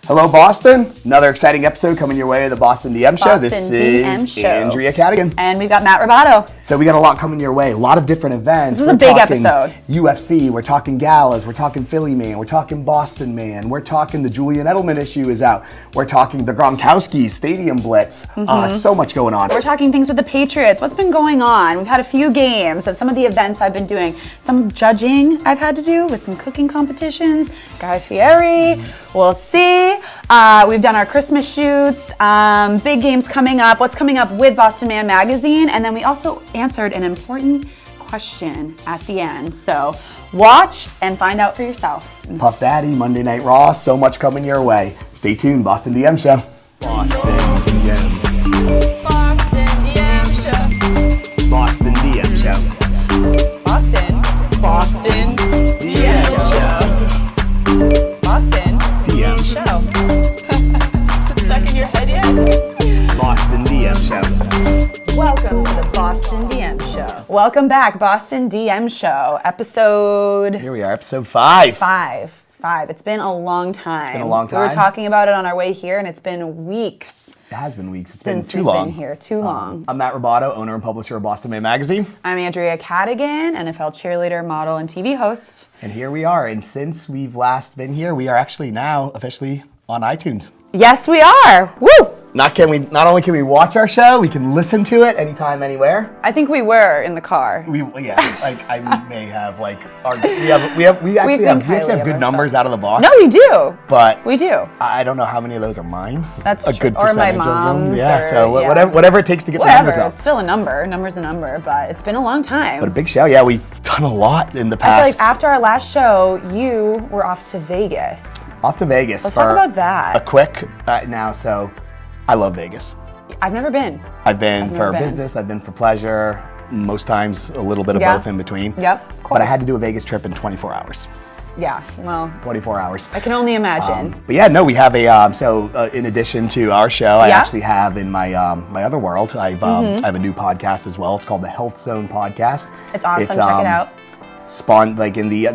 Hello, Boston. Another exciting episode coming your way of the Boston DM Show. This is Andrea Cadigan. And we've got Matt Ribaudo. So we got a lot coming your way. A lot of different events. This is a big episode. UFC, we're talking Galas, we're talking PhillyMan, we're talking BostonMan, we're talking the Julian Edelman issue is out. We're talking the Gronkowski Stadium Blitz. So much going on. We're talking things with the Patriots. What's been going on? We've had a few games of some of the events I've been doing. Some judging I've had to do with some cooking competitions. Guy Fieri, we'll see. We've done our Christmas shoots, big games coming up, what's coming up with BostonMan Magazine, and then we also answered an important question at the end. So watch and find out for yourself. Puff Daddy, Monday Night Raw, so much coming your way. Stay tuned, Boston DM Show. Boston DM. Boston DM Show. Boston DM Show. Boston. Boston DM Show. Boston DM Show. Stuck in your head yet? Boston DM Show. Welcome to the Boston DM Show. Welcome back, Boston DM Show, episode... Here we are, episode 5. Five. It's been a long time. It's been a long time. We were talking about it on our way here, and it's been weeks. It has been weeks. It's been Since too we've long. been here, too long. I'm Matt Ribaudo, owner and publisher of BostonMan Magazine. I'm Andrea Cadigan, NFL cheerleader, model, and TV host. And here we are. And since we've last been here, we are actually now officially on iTunes. Yes, we are. Woo! Not only can we watch our show, we can listen to it anytime, anywhere. I think we were in the car. I may have we actually have good numbers out of the box. No, we do. But we do. I don't know how many of those are mine. That's a true. good Or my percentage of them. mom's. Yeah. Or, So whatever it takes to get the numbers up. It's still a number. Number's a number, but it's been a long time. But a big show. Yeah, we've done a lot in the past. I feel like after our last show, you were off to Vegas. Off to Vegas. Let's talk about that. A quick so I love Vegas. I've never been. I've been for business, I've been for pleasure, most times a little bit of both in between. Yep, of course. But I had to do a Vegas trip in 24 hours. Yeah, well. 24 hours. I can only imagine. But yeah, no, we have a, in addition to our show, I actually have in my my other world, I have a new podcast as well. It's called the Health Zone Podcast. It's awesome, check it out.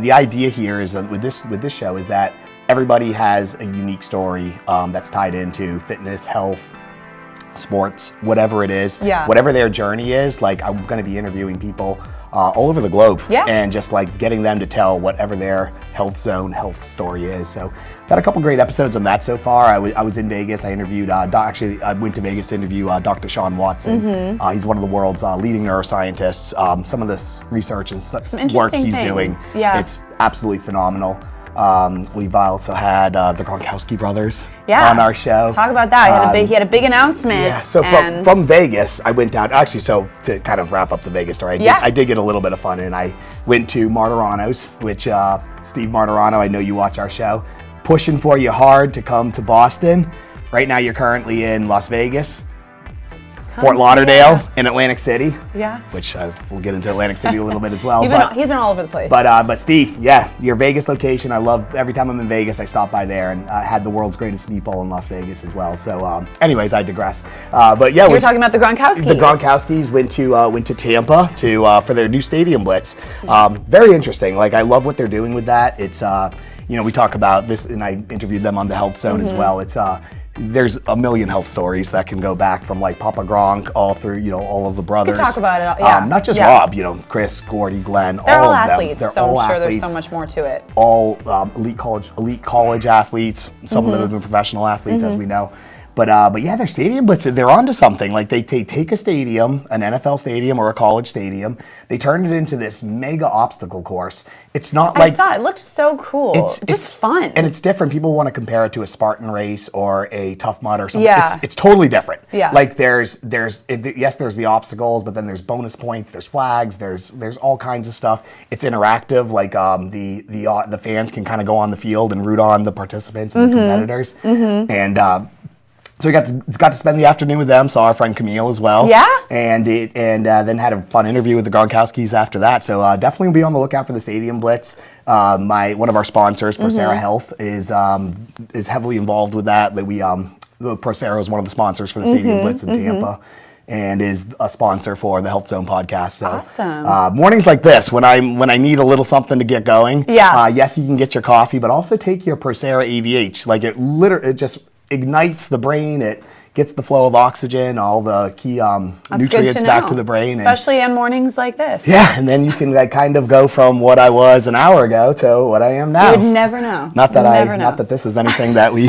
The idea here is that with this show is that everybody has a unique story that's tied into fitness, health, sports, whatever it is, whatever their journey is. Like, I'm going to be interviewing people all over the globe, and just like getting them to tell whatever their health health story is. So got a couple great episodes on that so far. I was in Vegas. I interviewed, I went to Vegas to interview Dr. Sean Watson. He's one of the world's leading neuroscientists. Some of this research and work he's doing, it's absolutely phenomenal. We've also had the Gronkowski brothers on our show. Talk about that. He had a big announcement. Yeah, so from Vegas, I went down, so to kind of wrap up the Vegas story, I did get a little bit of fun, and I went to Martirano's, which Steve Martirano, I know you watch our show, pushing for you hard to come to Boston. Right now you're currently in Las Vegas, Fort Lauderdale, and Atlantic City. Yeah. Which we'll get into Atlantic City a little bit as well. He's been all over the place. But Steve, your Vegas location, I love. Every time I'm in Vegas, I stop by there, and had the world's greatest meatball in Las Vegas as well. So, anyways, I digress. But yeah, we're talking about the Gronkowskis. The Gronkowskis went to Tampa for their new stadium blitz. Very interesting. Like, I love what they're doing with that. It's we talk about this, and I interviewed them on the Health Zone as well. It's there's a million health stories that can go back from like Papa Gronk all through, all of the brothers. We could talk about it, yeah. Not just Rob, Chris, Gordy, Glenn, they're all of athletes, them. So I'm sure there's so much more to it. All elite college athletes. Some of them have been professional athletes, as we know. But yeah, their stadium blitz, they're onto something. Like, they take a stadium, an NFL stadium or a college stadium, they turn it into this mega obstacle course. It's not like... I saw it. It looked so cool. It's just fun. And it's different. People want to compare it to a Spartan race or a Tough Mudder or something. Yeah. It's totally different. Yeah. Like, there's the obstacles, but then there's bonus points, there's flags, there's all kinds of stuff. It's interactive. Like, the fans can kind of go on the field and root on the participants and the competitors. And... so we got to spend the afternoon with them. Saw our friend Camille as well. Yeah. And then had a fun interview with the Gronkowskis after that. So definitely be on the lookout for the Stadium Blitz. One of our sponsors, Procera Health, is heavily involved with that. Procera is one of the sponsors for the Stadium Blitz in Tampa. and is a sponsor for the Health Zone podcast. So, awesome. Mornings like this, when I need a little something to get going, yes, you can get your coffee, but also take your Procera AVH. Like it just ignites the brain. It gets the flow of oxygen, all the key nutrients back to the brain. Especially on mornings like this. Yeah, and then you can kind of go from what I was an hour ago to what I am now. You would never know. Not that this is anything that we...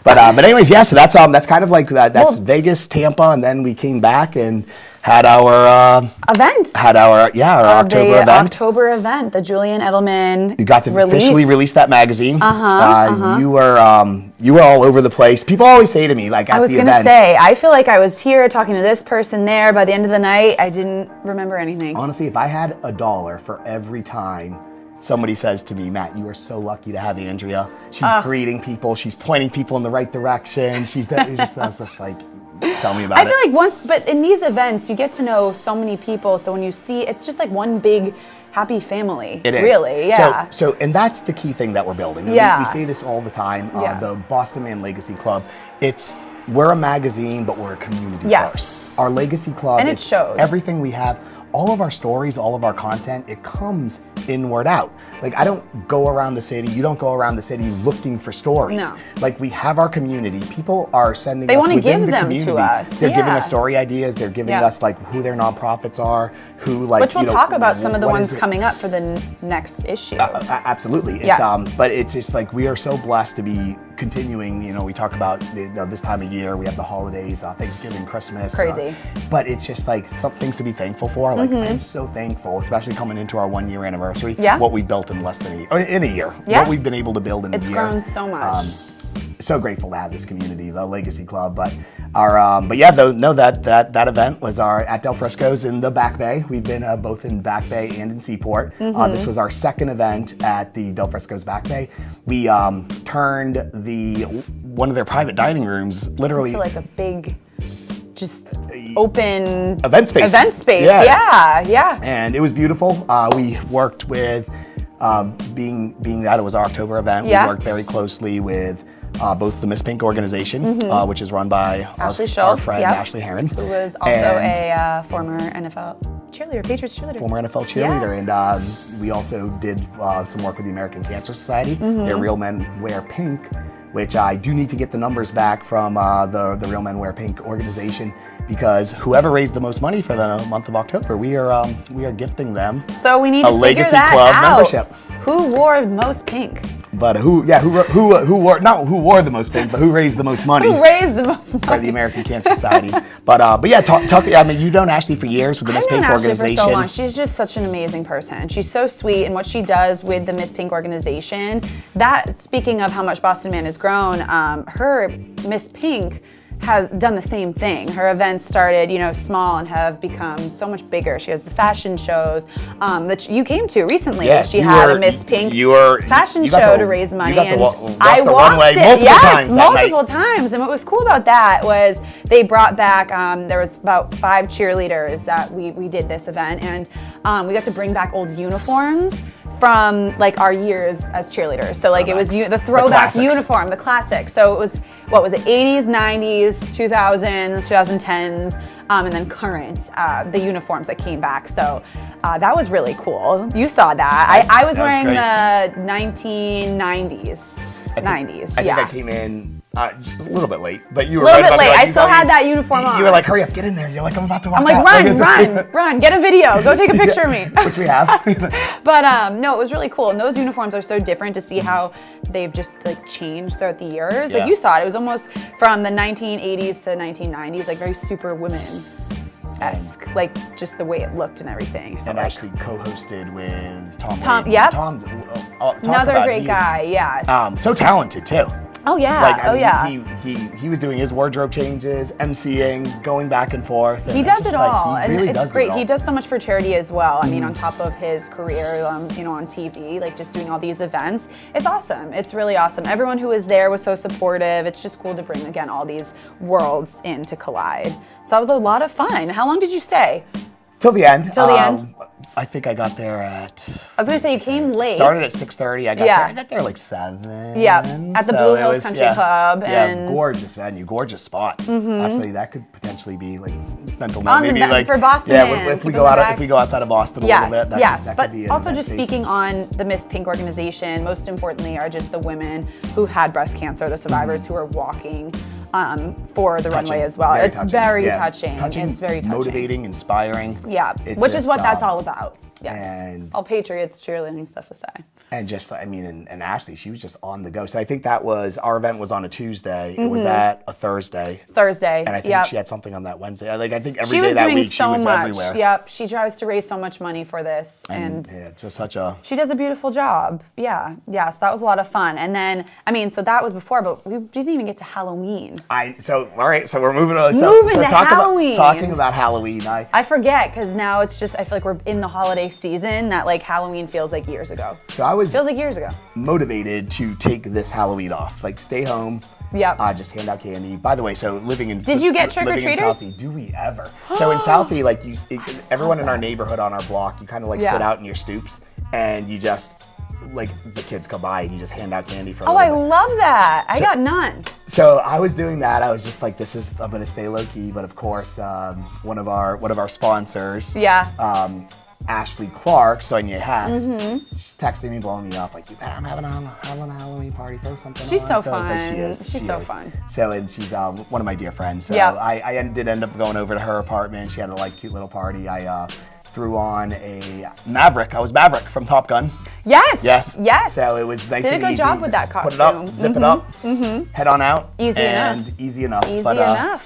But anyways, yeah. So that's kind of like that's Vegas, Tampa, and then we came back and had our event. Had our October event. October event, the Julian Edelman. You got to officially release that magazine. You were all over the place. People always say to me, like, at the event. I was going to say, I feel like I was here talking to this person there. By the end of the night, I didn't remember anything. Honestly, if I had $1 for every time somebody says to me, Matt, you are so lucky to have Andrea. She's greeting people. She's pointing people in the right direction. It's just like, tell me about it. I feel like but in these events, you get to know so many people. So when you see, it's just like one big happy family. It is. Really, yeah. So and that's the key thing that we're building. Yeah. We say this all the time. The BostonMan Legacy Club, we're a magazine, but we're a community first. Our Legacy Club, and it shows. Everything we have, all of our stories, all of our content, it comes inward out. Like, I don't go around the city, you don't go around the city looking for stories. No. Like, we have our community. People are sending us within give the them community. To us. They're giving us story ideas. They're giving us like who their nonprofits are, which we'll talk about some of the ones coming up for the next issue. Absolutely. But it's just like, we are so blessed to be continuing. We talk about this time of year, we have the holidays, Thanksgiving, Christmas. Crazy. But it's just like some things to be thankful for. Like, I'm so thankful, especially coming into our 1 year anniversary, what we built in less than in a year. What we've been able to build in a year. It's grown so much. So grateful to have this community, the Legacy Club. But that event was at Del Frisco's in the Back Bay. We've been both in Back Bay and in Seaport. This was our second event at the Del Frisco's Back Bay. We turned one of their private dining rooms literally into like a big, just open event space. Yeah. And it was beautiful. We worked with, being that it was our October event, we worked very closely with both the Miss Pink organization, which is run by our friend Ashley Heron, who was also a former NFL cheerleader, Patriots cheerleader. Former NFL cheerleader, and we also did some work with the American Cancer Society. Their Real Men Wear Pink, which I do need to get the numbers back from the Real Men Wear Pink organization, because whoever raised the most money for the month of October, we are gifting them. So we need a to Legacy figure that Club out. membership. Who wore most pink? But who wore the most pink, but who raised the most money? Who raised the most money? For the American Cancer Society. But yeah, talk. I mean, you've known Ashley for years with the Miss Pink organization. For so long. She's just such an amazing person. She's so sweet, and what she does with the Miss Pink organization. That, speaking of how much Boston Man has grown, her Miss Pink has done the same thing. Her events started, small and have become so much bigger. She has the fashion shows that you came to recently. Yeah, she had a Miss Pink fashion show to raise money. I walked it multiple times. And what was cool about that was they brought back, there was about 5 cheerleaders that we did this event, and we got to bring back old uniforms from like our years as cheerleaders. So like it was the throwback uniform, the classic. So it was, what was it, 80s, 90s, 2000s, 2010s, and then current, the uniforms that came back. So that was really cool. You saw that. I was wearing the 1990s. I think I came in just a little bit late, but you were a little bit late. I still had that uniform on. You were like, hurry up, get in there. You're like, I'm about to walk out. I'm like, run, get a video. Go take a picture of me. Which we have. But no, it was really cool. And those uniforms are so different to see how they've just like changed throughout the years. Yeah. Like you saw it. It was almost from the 1980s to 1990s, like very Superwoman-esque, like just the way it looked and everything. And actually co-hosted with Tom. Another great guy, yes. So talented too. Oh yeah, He was doing his wardrobe changes, emceeing, going back and forth. And he does it all, and it's great. He does so much for charity as well. I mean, on top of his career, on TV, like just doing all these events, it's awesome. It's really awesome. Everyone who was there was so supportive. It's just cool to bring again all these worlds in to collide. So that was a lot of fun. How long did you stay? Till the end. I think I got there at... I was going to say, you came late. Started at 6:30. I got there like 7. Yeah, at the Blue Hills Country Club. And gorgeous venue, gorgeous spot. Actually, that could potentially be like mental note. Maybe like for Boston. Yeah, if we go outside of Boston a little bit. That but could be also just speaking on the Miss Pink organization, most importantly are just the women who had breast cancer, the survivors who are walking for the runway as well. It's very touching. It's very touching. Motivating, inspiring. Yeah, which is what that's all about. Yes. And all Patriots cheerleading stuff aside. And just, I mean, and Ashley, she was just on the go. So I think that was, our event was on a Tuesday. It was that a Thursday. And I think she had something on that Wednesday. Like, I think every day that week she was everywhere. Yep, she tries to raise so much money for this. And just such a... She does a beautiful job. Yeah, so that was a lot of fun. And then, I mean, so that was before, but we didn't even get to Halloween. So we're moving on. Halloween. Talking about Halloween. I forget, because now it's just, I feel like we're in the holiday season, that like Halloween feels like years ago. Feels like years ago. Motivated to take this Halloween off. Like, stay home. Yep. Just hand out candy. By the way, so living in... Did you get trick-or-treaters? In Southie, do we ever? So in Southie, like, everyone in our neighborhood on our block, you kind of like sit out in your stoops and you just... like the kids come by and you just hand out candy for a little bit. I love that. I got none. So I was doing that. I was just like, I'm gonna stay low key. But of course, one of our sponsors, Ashley Clark, Sonia Hats, she's texting me, blowing me up, like, you better, I'm having a Halloween party, throw something She's on. So fun. Like, she is. She's so fun. So, and she's one of my dear friends. So I did end up going over to her apartment. She had a cute little party. I threw on a Maverick. I was Maverick from Top Gun. Yes. So it was nice and easy. Did a good job with that costume. Put it up, zip it up, head on out. Easy enough.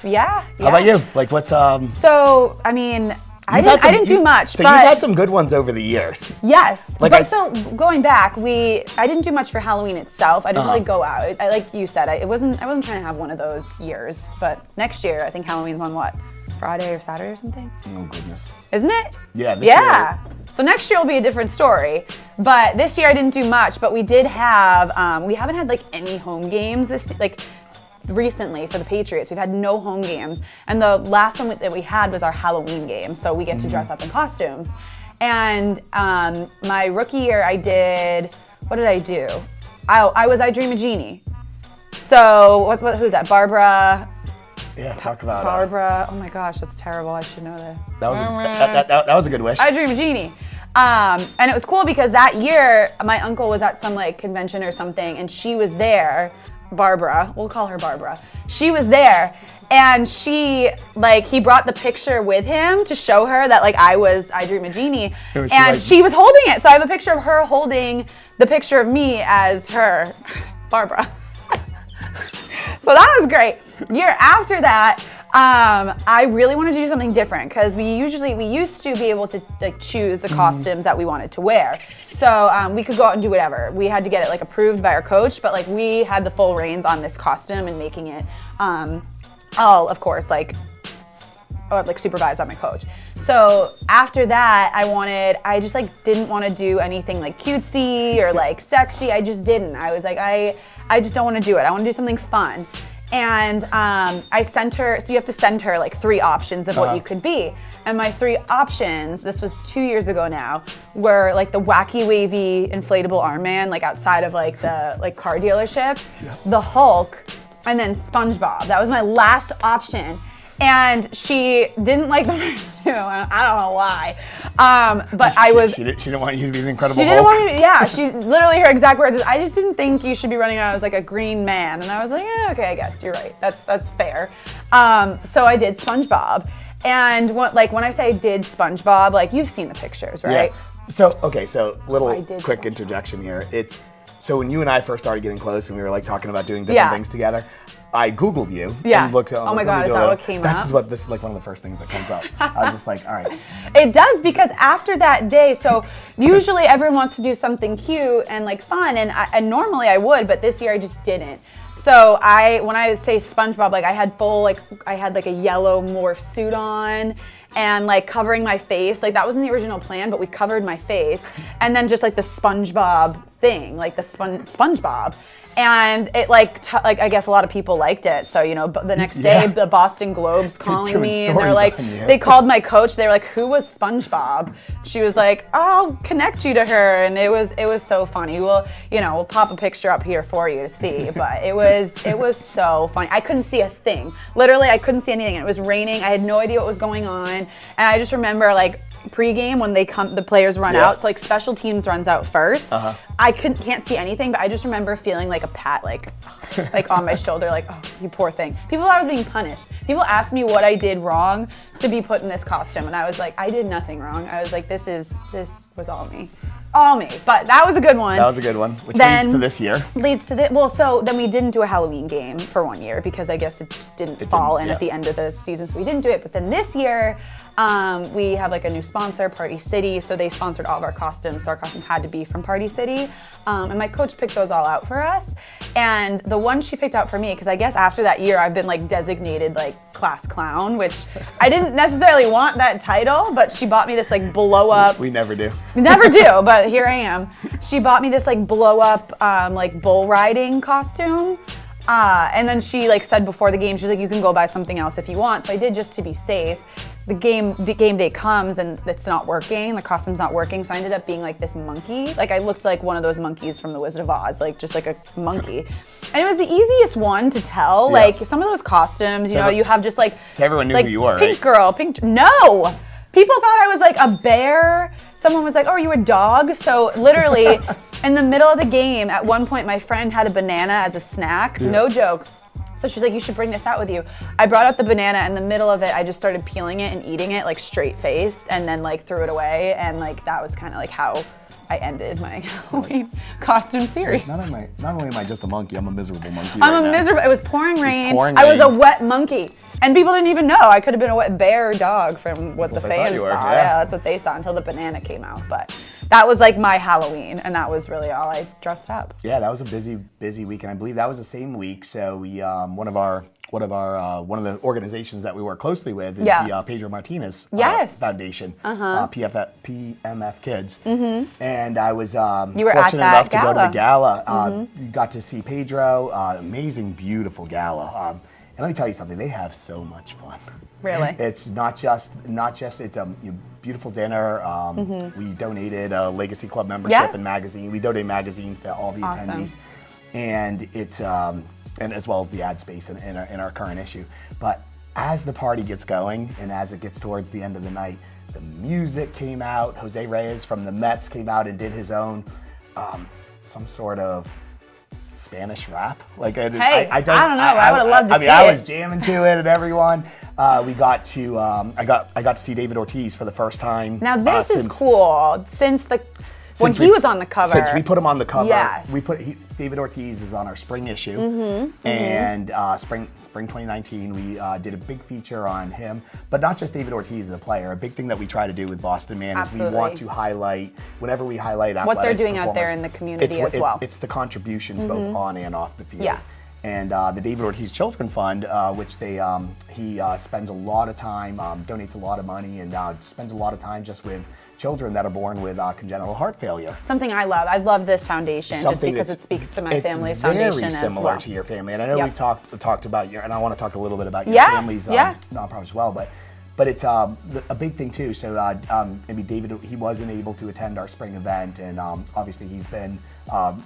Yeah. How about you? Like, what's So, I mean, I didn't do much. So you've had some good ones over the years. Yes. So going back, I didn't do much for Halloween itself. I didn't really go out. I like you said, I wasn't trying to have one of those years. But next year, I think Halloween's on what? Friday or Saturday or something? Oh, goodness. Isn't it? Yeah, this year. So next year will be a different story. But this year I didn't do much, but we did have, we haven't had like any home games recently for the Patriots. We've had no home games. And the last one that we had was our Halloween game. So we get to dress up in costumes. And my rookie year what did I do? I Dream of Jeannie. So who's that? Barbara. Yeah, talk about Barbara. Oh my gosh, that's terrible. I should know this. That was a good wish. I Dream of Jeannie. And it was cool because that year my uncle was at some convention or something, and she was there. Barbara, we'll call her Barbara. She was there, and he brought the picture with him to show her that I Dream of Jeannie, and she was holding it. So I have a picture of her holding the picture of me as her, Barbara. So that was great. Year after that, I really wanted to do something different because we used to be able to choose the costumes that we wanted to wear. So we could go out and do whatever. We had to get it approved by our coach, but we had the full reins on this costume and making it all, of course, supervised by my coach. So after that, I just didn't want to do anything cutesy or sexy. I just didn't. I was I just don't want to do it. I want to do something fun. And I sent her, so you have to send her 3 options of what you could be. And my 3 options, this was 2 years ago now, were the wacky wavy inflatable arm man, outside of the car dealerships, the Hulk, and then SpongeBob. That was my last option. And she didn't like the first 2. I don't know why. But She didn't want you to be the Incredible Hulk. She didn't want me to, yeah. She literally, her exact words is, I just didn't think you should be running around as a green man. And I was okay, I guess you're right. That's fair. So I did SpongeBob. And when I say I did SpongeBob, you've seen the pictures, right? Yeah. So little quick interjection here. So when you and I first started getting close and we were talking about doing different things together, I Googled you and looked at. Oh my God, is that what came up? This is one of the first things that comes up. I was just all right. It does, because after that day, so usually everyone wants to do something cute and fun, and normally I would, but this year I just didn't. So when I say SpongeBob, I had I had a yellow morph suit on, and covering my face. That wasn't the original plan, but we covered my face, and then just the SpongeBob thing, the SpongeBob. And it like I guess a lot of people liked it. So, you know, the next day the Boston Globe's calling me and they're like, they called my coach. They were like, who was SpongeBob? She was like, I'll connect you to her. And it was so funny. We'll pop a picture up here for you to see. But it was so funny. I couldn't see a thing. Literally, I couldn't see anything. It was raining. I had no idea what was going on. And I just remember like pre-game when the players run out. So like special teams runs out first. I can't see anything, but I just remember feeling like a pat like on my shoulder, like, oh, you poor thing. People thought I was being punished. People asked me what I did wrong to be put in this costume, and I was like, I did nothing wrong. I was like, this was all me. All me. But that was a good one. That was a good one, which leads to this year. So then we didn't do a Halloween game for 1 year because I guess it just didn't fall in at the end of the season, so we didn't do it. But then this year, we have like a new sponsor, Party City, so they sponsored all of our costumes, so our costume had to be from Party City. And my coach picked those all out for us. And the one she picked out for me, because I guess after that year I've been like designated like class clown, which I didn't necessarily want that title, but she bought me this like blow up. We never do. Never do, but here I am. She bought me this like blow up like bull riding costume. And then she like said before the game, she's like, you can go buy something else if you want. So I did just to be safe. The game day comes and it's not working. The costume's not working. So I ended up being like this monkey. Like I looked like one of those monkeys from The Wizard of Oz, like just like a monkey. And it was the easiest one to tell. Yeah. Like some of those costumes, you have just like. So everyone knew like, who you were, pink right? Girl, no. People thought I was like a bear. Someone was like, oh, are you a dog? So literally in the middle of the game, at one point my friend had a banana as a snack. Yeah. No joke. So she's like, you should bring this out with you. I brought out the banana. In the middle of it, I just started peeling it and eating it like straight faced and then like threw it away. And like that was kind of like how I ended my Halloween costume series. Not only am I just a monkey, I'm a miserable monkey. It was pouring rain. I was a wet monkey. And people didn't even know. I could have been a wet bear or dog from what the fans saw. Yeah, that's what they saw until the banana came out. But that was like my Halloween, and that was really all I dressed up. Yeah, that was a busy week, and I believe that was the same week. So we one of the organizations that we work closely with is the Pedro Martinez Foundation, PMF Kids. Mm-hmm. And I was fortunate enough to go to the gala. You got to see Pedro, amazing, beautiful gala. And let me tell you something, they have so much fun. Really? It's not just it's a beautiful dinner. We donated a Legacy Club membership and magazine. We donate magazines to all the attendees. And it's and as well as the ad space in our current issue. But as the party gets going and as it gets towards the end of the night, the music came out. Jose Reyes from the Mets came out and did his own some sort of Spanish rap. Like I don't know. I would have loved to see it. I was jamming to it, and everyone. We got to. I got to see David Ortiz for the first time. Now this is cool. When he was on the cover. Since we put him on the cover. Yes. David Ortiz is on our spring issue. And spring 2019, we did a big feature on him. But not just David Ortiz as a player. A big thing that we try to do with Boston Man is we want to highlight, whenever we highlight athletic what they're doing out there in the community as well. It's the contributions both on and off the field. Yeah. And the David Ortiz Children Fund, which he spends a lot of time, donates a lot of money, and spends a lot of time just with children that are born with congenital heart failure. Something I love. I love this foundation just because it speaks to my family's foundation as well. It's very similar to your family, and I know we've talked about your, and I want to talk a little bit about your family's nonprofit as well, but it's a big thing too. So maybe David, he wasn't able to attend our spring event, and obviously he's been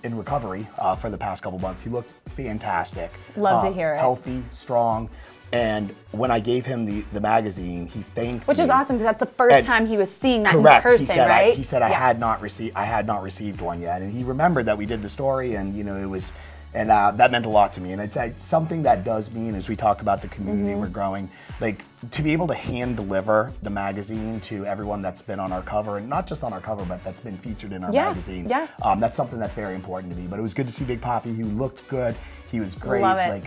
in recovery for the past couple months. He looked fantastic. Love to hear it. Healthy, strong. And when I gave him the magazine, he thanked me. Which is awesome because that's the first time he was seeing that in person, right? He said I had not received one yet, and he remembered that we did the story, and it was, and that meant a lot to me. And it's something that does mean, as we talk about the community we're growing, like to be able to hand deliver the magazine to everyone that's been on our cover, and not just on our cover, but that's been featured in our magazine. Yeah. That's something that's very important to me. But it was good to see Big Poppy. He looked good. He was great. Love it.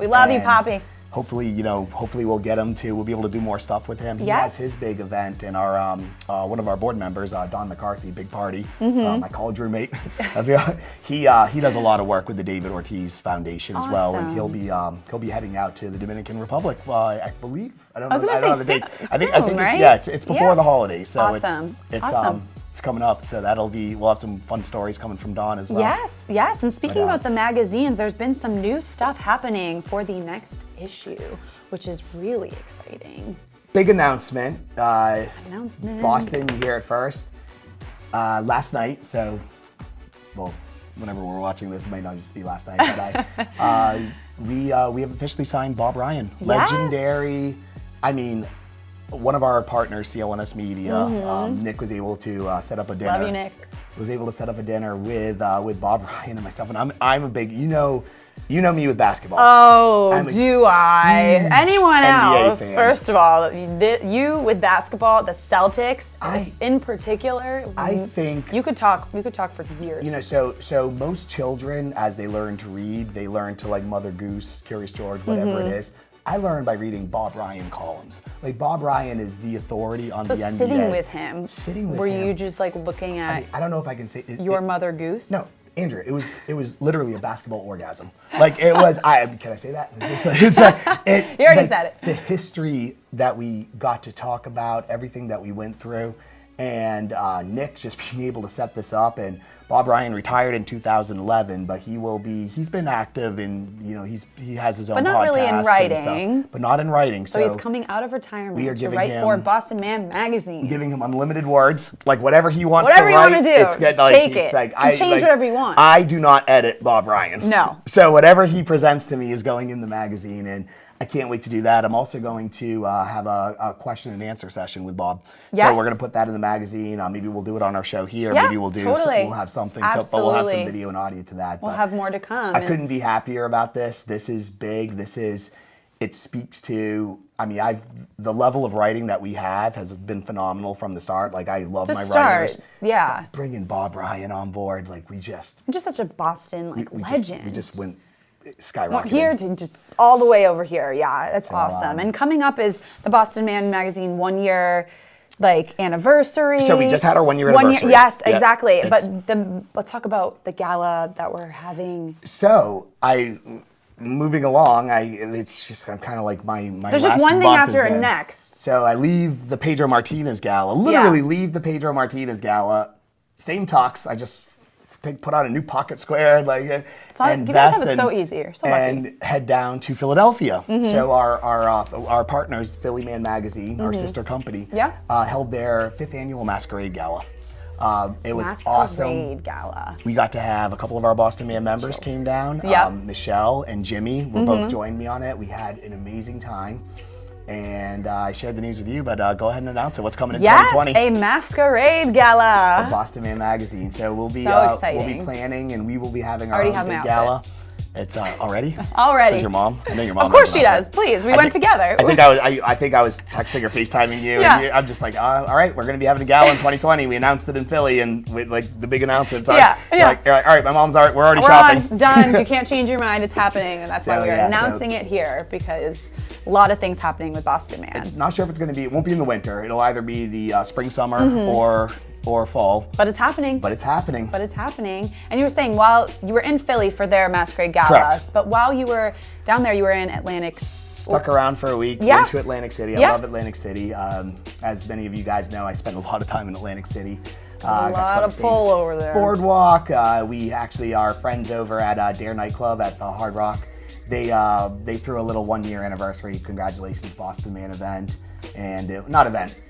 We love you, Poppy. Hopefully, we'll get him we'll be able to do more stuff with him. He has his big event, and our one of our board members, Don McCarthy, Big Party, my college roommate, he does a lot of work with the David Ortiz Foundation as well, and he'll be heading out to the Dominican Republic. I believe. I don't know the date. I think right? it's before the holidays, so awesome. it's It's coming up, so we'll have some fun stories coming from Dawn as well. Yes. And speaking about the magazines, there's been some new stuff happening for the next issue, which is really exciting. Big announcement. Boston, you hear it first. Last night, whenever we're watching this, it might not just be last night, but we have officially signed Bob Ryan. Yes. Legendary, one of our partners, CLNS Media, Nick was able to set up a dinner. Love you, Nick. Was able to set up a dinner with Bob Ryan and myself, and I'm a big, you know me with basketball. Oh, do I? Anyone NBA else? fan. First of all, you with basketball, the Celtics in particular. I think you could talk for years. So most children, as they learn to read, they learn to like Mother Goose, Curious George, whatever it is. I learned by reading Bob Ryan columns. Like Bob Ryan is the authority on the NBA. Sitting with him. Were you just like looking at? I don't know if I can say your Mother Goose. No. Andrea, it was literally a basketball orgasm. Like it was. Can I say that? You already said it. The history that we got to talk about, everything that we went through, and Nick just being able to set this up. And Bob Ryan retired in 2011, but he's been active in, he has his own podcast. But not really in writing. And stuff, but not in writing. So he's coming out of retirement to write for BostonMan Magazine. Giving him unlimited words, like whatever he wants to write. Whatever you want to do, it's good, take it. Change whatever you want. I do not edit Bob Ryan. No. So whatever he presents to me is going in the magazine, and I can't wait to do that. I'm also going to have a question and answer session with Bob. Yes. So we're going to put that in the magazine. Maybe we'll do it on our show here. Yeah, Maybe we'll have something. Absolutely. But we'll have some video and audio to that. We'll have more to come. I couldn't be happier about this. This is big. It speaks to, the level of writing that we have has been phenomenal from the start. Like, I love my writers. Yeah. Bringing Bob Ryan on board, like, I'm just such a Boston legend. We just went skyrocketing. Here to just all the way over here. Yeah, that's awesome. And coming up is the BostonMan Magazine 1 year anniversary. So we just had our 1 year anniversary. Yes, exactly. But let's talk about the gala that we're having. So moving along, I'm kind of like my There's just one thing after next. So I leave the Pedro Martinez gala. Literally leave the Pedro Martinez gala. Same tux. I just put on a new pocket square, and you guys have it so easy. You're so lucky. And head down to Philadelphia. So our partners, PhillyMan Magazine, our sister company, held their 5th annual Masquerade Gala. It was awesome. Gala. We got to have a couple of our BostonMan members came down. Michelle and Jimmy were both joined me on it. We had an amazing time. And I shared the news with you, but go ahead and announce it. What's coming in 2020? Yes, a Masquerade Gala. For BostonMan Magazine. So we'll be planning, and we will be having our own big gala. It's already? Already. Does your mom? I know your mom. Of course she does. Please, we went together. I think I was texting or FaceTiming you, and I'm just like, all right, we're going to be having a gala in 2020. We announced it in Philly, and with the big announcement. All right, my mom's we're already shopping. Done. You can't change your mind. It's happening, and that's why we're announcing it here, because a lot of things happening with BostonMan. It's not sure if it's going to be. It won't be in the winter. It'll either be the spring, summer, or fall. But it's happening. And you were saying while you were in Philly for their Masquerade Gala, correct, but while you were down there, you were in Atlantic. Stuck around for a week. Went to Atlantic City. I love Atlantic City. As many of you guys know, I spend a lot of time in Atlantic City. A lot of pull over there. Boardwalk. We actually are friends over at Dare nightclub at the Hard Rock. They threw a little 1 year anniversary congratulations BostonMan event. And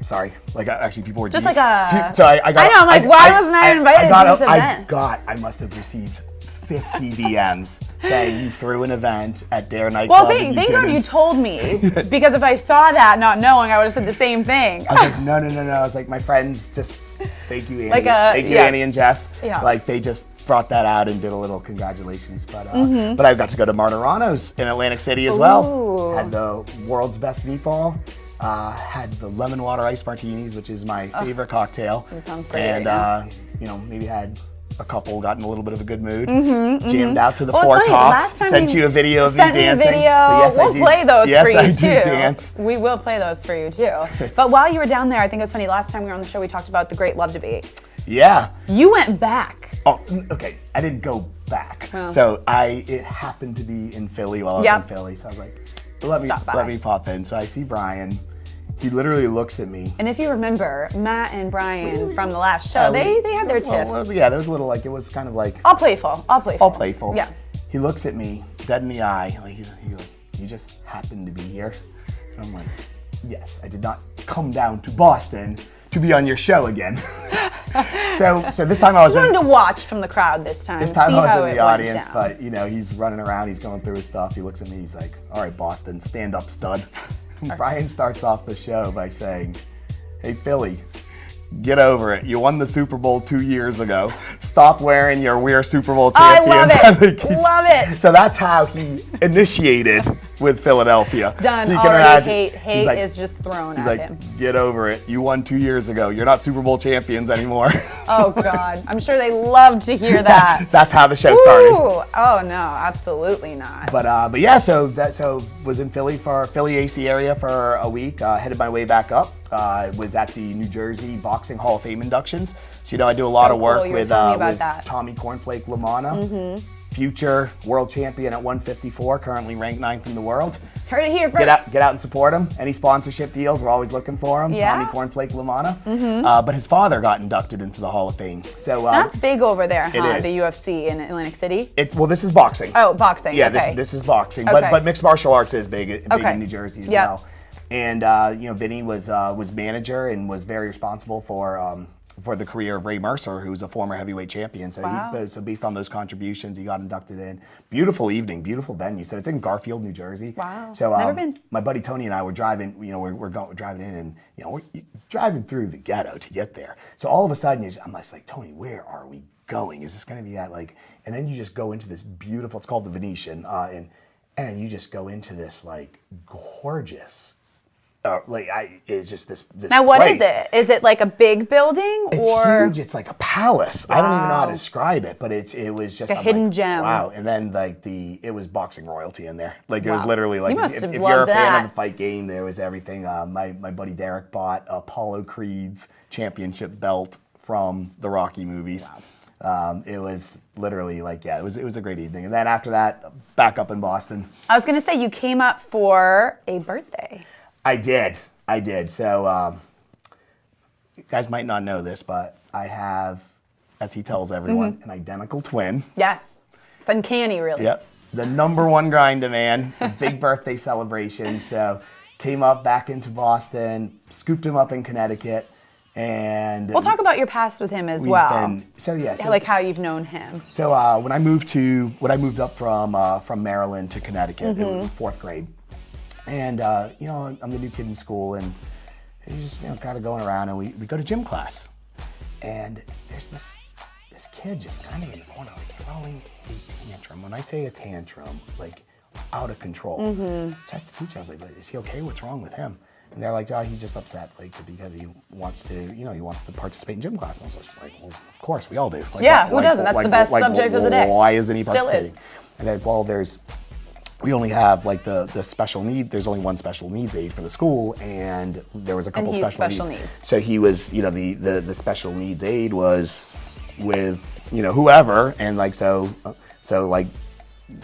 sorry. Actually, people were just like a. So I got. I know. I'm like, why wasn't I invited to this event? I must have received 50 DMs saying you threw an event at Dare nightclub. Well, thank God you told me, because if I saw that not knowing, I would have said the same thing. I was like, no. I was like, my friends just thank you, Annie. Thank you, Annie and Jess. Yeah. They just brought that out and did a little congratulations. But I got to go to Martirano's in Atlantic City as well. Had the world's best meatball. Had the lemon water iced martinis, which is my favorite cocktail. That sounds great. And maybe had a couple, got in a little bit of a good mood. Jammed out to the Four Tops. Sent you a video of me dancing. Sent me a video. We'll play those for you too. Yes, I do dance. We will play those for you too. But while you were down there, I think it was funny. Last time we were on the show, we talked about the Great Love Debate. Yeah. You went back. Oh, okay. I didn't go back. Oh. So it happened to be in Philly while I was in Philly. So I was like, let me pop in. So I see Brian, he literally looks at me. And if you remember, Matt and Brian from the last show, they had their tiffs. Yeah, there was a little like, it was kind of like... All playful. Yeah. He looks at me, dead in the eye, like he goes, you just happened to be here? And I'm like, yes, I did not come down to Boston to be on your show again. so this time I was wanted to watch from the crowd this time. This time I was in the audience, but he's running around, he's going through his stuff. He looks at me, he's like, all right, Boston, stand up, stud. Brian starts off the show by saying, hey, Philly, get over it. You won the Super Bowl 2 years ago. Stop wearing your We're Super Bowl Champions. I love it. So that's how he initiated with Philadelphia. Done. So you can already hate is just thrown at him. Get over it. You won 2 years ago. You're not Super Bowl champions anymore. Oh God, I'm sure they loved to hear that. That's how the show started. Oh no, absolutely not. But yeah, so was in Philly AC area for a week. Headed my way back up. Was at the New Jersey Boxing Hall of Fame inductions. So I do a lot of work with Tommy Cornflake Lamanna. Future world champion at 154, currently ranked 9th in the world. Heard it here first. Get out and support him. Any sponsorship deals, we're always looking for him. Yeah. Tommy Cornflake Lamanna. But his father got inducted into the Hall of Fame. So that's big over there, huh? It is. The UFC in Atlantic City. This is boxing. Oh, boxing. Yeah, okay. this is boxing. Okay. But mixed martial arts is big in New Jersey as well. And Vinny was manager and was very responsible for the career of Ray Mercer, who's a former heavyweight champion. So so based on those contributions, he got inducted in. Beautiful evening, beautiful venue. So it's in Garfield, New Jersey. Wow. So never been. My buddy Tony and I were driving. We're driving in, and we're driving through the ghetto to get there. So all of a sudden, I'm just like, Tony, where are we going? Is this going to be at like? And then you just go into this beautiful. It's called the Venetian, and you just go into this like gorgeous. It's just this now, what place. is it? Is it like a big building it's or? Huge. It's like a palace. Wow. I don't even know how to describe it, but it was just a hidden gem. Wow! And then it was boxing royalty in there. Like it was literally like if you're a fan of the fight game, there was everything. My buddy Derek bought Apollo Creed's championship belt from the Rocky movies. Wow. It was literally it was a great evening. And then after that, back up in Boston. I was gonna say you came up for a birthday. I did. So, you guys might not know this, but I have, as he tells everyone, an identical twin. Yes. It's uncanny, really. Yep. The #1 grinder man, a big birthday celebration. So, came up back into Boston, scooped him up in Connecticut, and... We'll talk about your past with him as well. Like how you've known him. So, when I moved up from Maryland to Connecticut, it was 4th grade. And, I'm the new kid in school, and you just, kind of going around, and we go to gym class. And there's this kid just kind of in the corner, like, throwing a tantrum. When I say a tantrum, like, out of control. So I asked the teacher, I was like, is he okay? What's wrong with him? And they're like, he's just upset, because he wants to participate in gym class. And I was just like, well, of course, we all do. Who doesn't? That's the best subject of the day. Why isn't he participating? And they're like, we only have the special need. There's only one special needs aide for the school, and there was a couple special needs. So he was, the special needs aide was with, whoever, and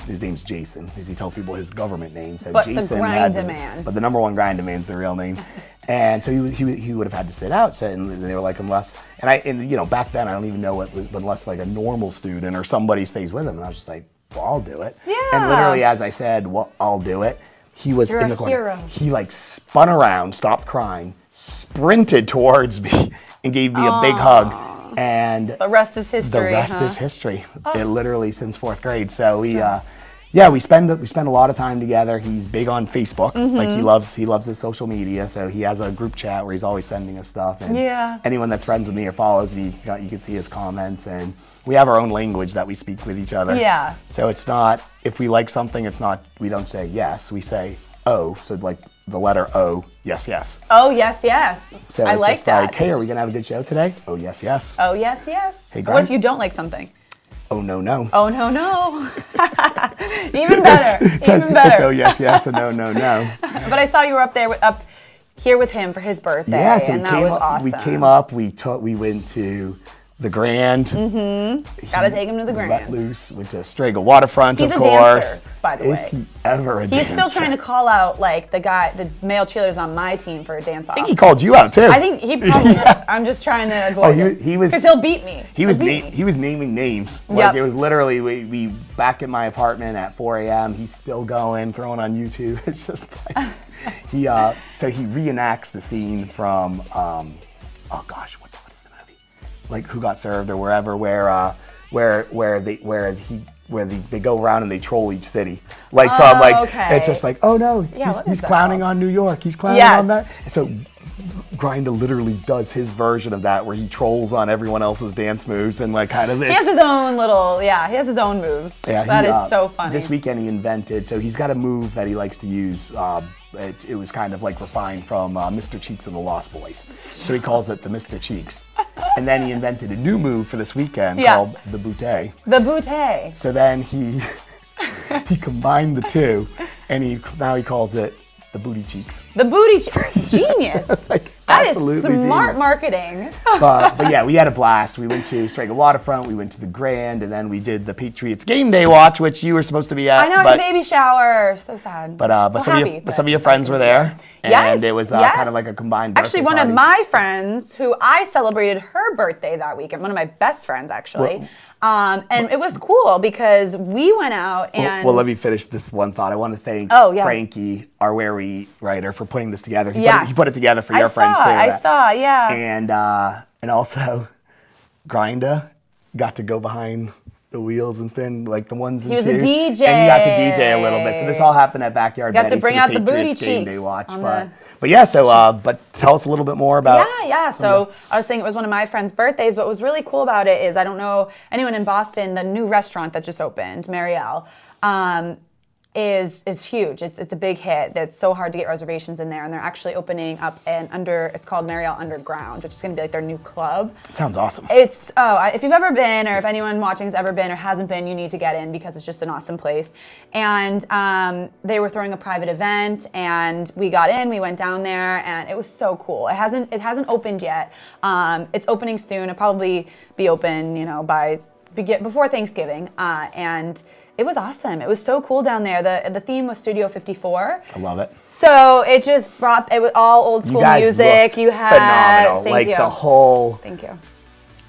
his name's Jason, because he tells people his government name. So but Jason the grind-a-man. But the #1 grind-a-man's the real name. And so he would have had to sit out. So, and they were like, back then I don't even know unless like a normal student or somebody stays with him. And I was just like, well, I'll do it. Yeah. And literally, as I said, well, I'll do it. He was in the corner. Hero. He spun around, stopped crying, sprinted towards me, and gave me a big hug. And the rest is history. The rest is history. It literally since 4th grade. So we spend a lot of time together. He's big on Facebook. Like he loves his social media. So he has a group chat where he's always sending us stuff. And anyone that's friends with me or follows me, you can see his comments. And we have our own language that we speak with each other. Yeah. So it's not, if we like something, we don't say yes, we say oh. So like the letter O, yes, yes. Oh, yes, yes. So I it's like just that. like, hey, are we gonna have a good show today? Oh, yes, yes. Oh, yes, yes. Hey, what if you don't like something? Oh, no, no. Oh, no, no. Even better. Even better. It's oh, yes, yes, and no, no, no. But I saw you were up here with him for his birthday, yeah, so and that was awesome. We came up, we went to the Grand. Gotta take him to the Grand. Let loose. Went to Strega Waterfront, He's of a course. dancer, by the way. Is he ever a dancer? He's still trying to call out like the male cheerleaders on my team for a dance off. I think he called you out too. I think he probably did. I'm just trying to avoid it. He was, because he'll beat me. He was naming names. Like it was literally we back in my apartment at 4 a.m. He's still going, throwing on YouTube. It's just like he reenacts the scene from oh gosh, what is the movie? Like Who Got Served or wherever, where they go around and they troll each city. Like it's just like, oh no, he's clowning on New York. He's clowning on that. And so Grinda literally does his version of that where he trolls on everyone else's dance moves and like kind of. He has his own he has his own moves. Yeah, that is so funny. This weekend he invented, so he's got a move that he likes to use. It was kind of like refined from Mr. Cheeks and the Lost Boys. So he calls it the Mr. Cheeks. And then he invented a new move for this weekend called the Bootay. The Bootay. So then he combined the two, and now he calls it the Booty Cheeks. The Booty Cheeks. Genius. That is smart marketing. but yeah, we had a blast. We went to Strega Waterfront, we went to the Grand, and then we did the Patriots game day watch, which you were supposed to be at. I know, the baby shower. So sad. But some of your friends were there, and it was kind of like a combined birthday Actually, one of my friends, who I celebrated her birthday that weekend, one of my best friends, actually. And it was cool because we went out and... Well, let me finish this one thought. I want to thank Frankie, our Where We Eat writer, for putting this together. He put it together for your friends too. I saw, yeah. And also, Grinda got to go behind the wheels and stand like the ones and twos. He was a DJ. And he got to DJ a little bit. So this all happened at Backyard Betty's. Got to bring out the booty Patriots game cheeks day watch. But yeah, but tell us a little bit more about. Yeah. So I was saying it was one of my friend's birthdays, but what was really cool about it is, I don't know anyone in Boston, the new restaurant that just opened, Marielle, is huge. It's a big hit. It's so hard to get reservations in there, and they're actually opening up it's called Marielle Underground, which is going to be like their new club. It sounds awesome. It's if you've ever been, or if anyone watching has ever been or hasn't been, you need to get in because it's just an awesome place. And they were throwing a private event, and we got in. We went down there, and it was so cool. It hasn't opened yet. It's opening soon. It'll probably be open, before Thanksgiving, and it was awesome. It was so cool down there. The theme was Studio 54. I love it. So it just brought, it was all old school music. You had phenomenal. The whole. Thank you.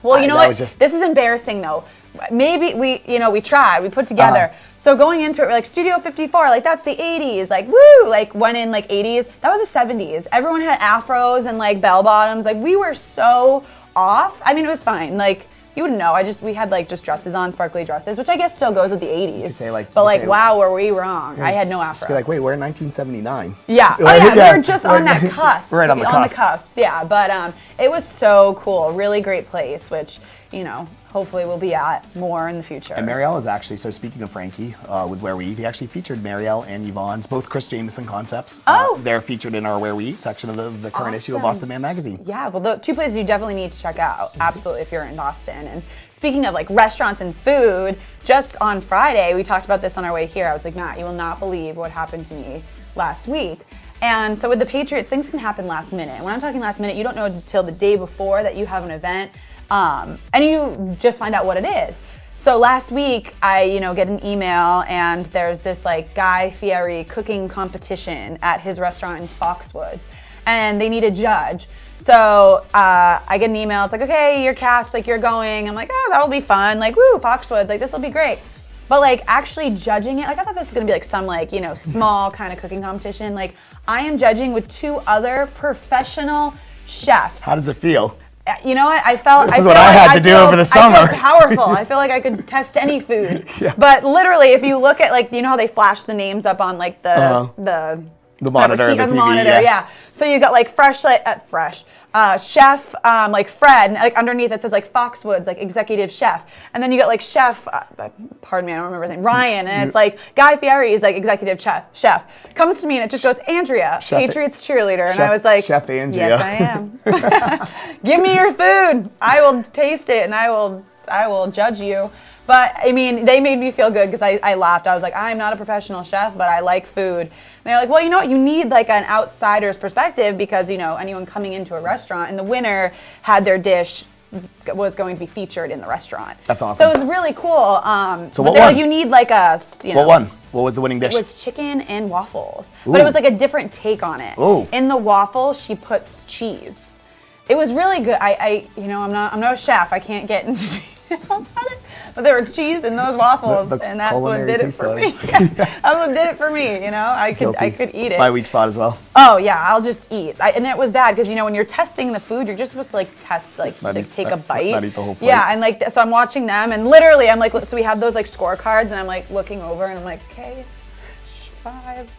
Well, you know what? This is embarrassing though. Maybe we tried. We put together. So going into it, we're like Studio 54, like that's the 80s, like woo, like when in like 80s, that was the 70s. Everyone had afros and like bell bottoms. Like we were so off. I mean, it was fine. Like. You wouldn't know. We had like just dresses on, sparkly dresses, which I guess still goes with the 80s. Wow, were we wrong? I had no afro. Just be like, wait, we're in 1979. Yeah. We were just on that cusp. Right on the cusp. On the cusp, yeah. But it was so cool. Really great place, which, hopefully we'll be at more in the future. And Marielle is actually, so speaking of Frankie, with Where We Eat, he actually featured Marielle and Yvonne's, both Chris Jameson concepts. They're featured in our Where We Eat section of the current issue of BostonMan Magazine. Yeah, well, the two places you definitely need to check out, absolutely, if you're in Boston. And speaking of like restaurants and food, just on Friday, we talked about this on our way here. I was like, Matt, you will not believe what happened to me last week. And so with the Patriots, things can happen last minute. When I'm talking last minute, you don't know until the day before that you have an event. And you just find out what it is. So last week, I get an email, and there's this like Guy Fieri cooking competition at his restaurant in Foxwoods, and they need a judge. So I get an email. It's like, okay, you're cast, like you're going. I'm like, oh, that'll be fun. Like, woo, Foxwoods, like this will be great. But like actually judging it, like I thought this was gonna be like some like small kind of cooking competition. Like I am judging with two other professional chefs. How does it feel? You know what? I felt. This is what I had to do over the summer. I felt powerful. I feel like I could test any food. Yeah. But literally, if you look at like, how they flash the names up on like the monitor, the TV, monitor, yeah. So you got like chef, like Fred, and like underneath it says like Foxwoods, like executive chef, and then you got like chef, pardon me, I don't remember his name, Ryan, and it's like Guy Fieri is like executive chef. Comes to me and it just goes, Andrea, Patriots cheerleader, and I was like, Chef Andrea. Yes, I am. Give me your food. I will taste it and I will judge you. But I mean, they made me feel good because I laughed. I was like, I'm not a professional chef, but I like food. And they're like, well, you know what? You need like an outsider's perspective because, anyone coming into a restaurant, and the winner had their dish was going to be featured in the restaurant. That's awesome. So it was really cool. So what won? Like, you need like a, What won? What was the winning dish? It was chicken and waffles. Ooh. But it was like a different take on it. Ooh. In the waffle, she puts cheese. It was really good. I'm not a chef. I can't get into detail about it. But there was cheese in those waffles, and that's what did it for me. That's what did it for me. I could eat it. My weak spot as well. Oh yeah, I'll just eat. And it was bad because when you're testing the food, you're just supposed to test, take a bite. Not eat the whole plate. Yeah, and so I'm watching them, and literally I'm so we have those scorecards, and I'm looking over, and I'm okay, 5.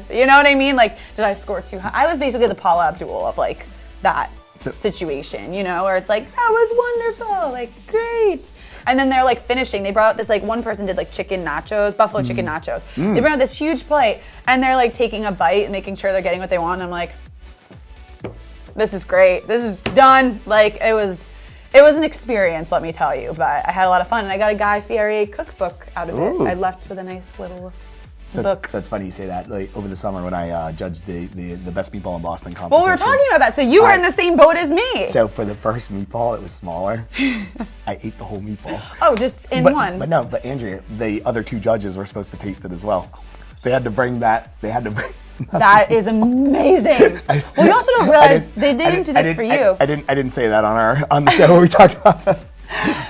You know what I mean? Did I score too high? I was basically the Paula Abdul of that situation, where it's that was wonderful, great. And then they're finishing. They brought out this one person did chicken nachos, buffalo chicken nachos. They brought out this huge plate, and they're taking a bite and making sure they're getting what they want. And I'm this is great. This is done. It was an experience, let me tell you. But I had a lot of fun, and I got a Guy Fieri cookbook out of it. I left with a nice little book. So it's funny you say that. Over the summer when I judged the best meatball in Boston competition. Well, we were talking about that. So you were in the same boat as me. So for the first meatball, it was smaller. I ate the whole meatball. Oh, just in one. But Andrea, the other 2 judges were supposed to taste it as well. They had to bring that. That is amazing. Well, you also don't realize they didn't do this for you. I didn't say that on the show where we talked about that.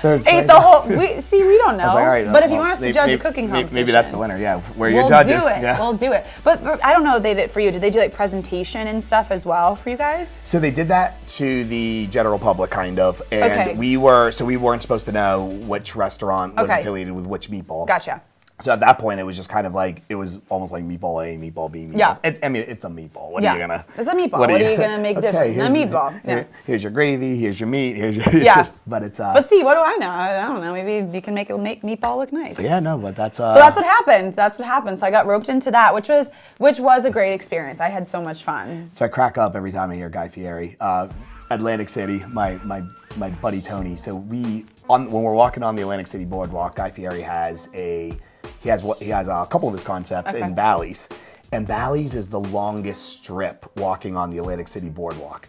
Ate the whole. We don't know. All right, but if you want us to judge a cooking competition, maybe that's the winner. Yeah, where your judges. We'll do it. But I don't know if they did it for you. Did they do presentation and stuff as well for you guys? So they did that to the general public, kind of, and we weren't supposed to know which restaurant was affiliated with which meatball. Gotcha. So at that point, it was just kind of it was almost like meatball A, meatball B, meatball. Yeah. It's a meatball. What are you gonna? It's a meatball. What are you gonna make different? A meatball. Here's your gravy. Here's your meat. Here's your. But see, what do I know? I don't know. Maybe you can make meatball look nice. Yeah, no, but that's. So that's what happened. So I got roped into that, which was a great experience. I had so much fun. So I crack up every time I hear Guy Fieri. Atlantic City, my buddy Tony. So when we're walking on the Atlantic City boardwalk, Guy Fieri has a couple of his concepts in Bally's, and Bally's is the longest strip walking on the Atlantic City boardwalk,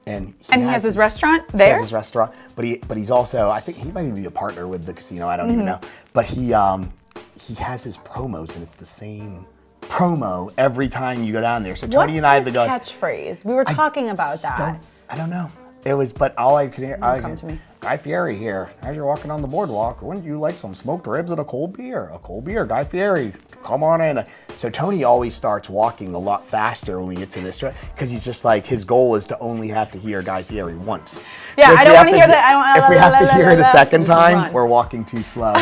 and he has his restaurant there. He has his restaurant, but he's also, I think he might even be a partner with the casino. I don't even know, but he has his promos, and it's the same promo every time you go down there. So Tony and I have to go. Catchphrase. We were talking about that. I don't know. It was, but all I could hear. Come to me. Guy Fieri here. As you're walking on the boardwalk, wouldn't you like some smoked ribs and a cold beer? A cold beer, Guy Fieri. Come on in. So Tony always starts walking a lot faster when we get to this strip because he's just his goal is to only have to hear Guy Fieri once. Yeah, I don't want to hear that. If we have to hear it a second time, we're walking too slow.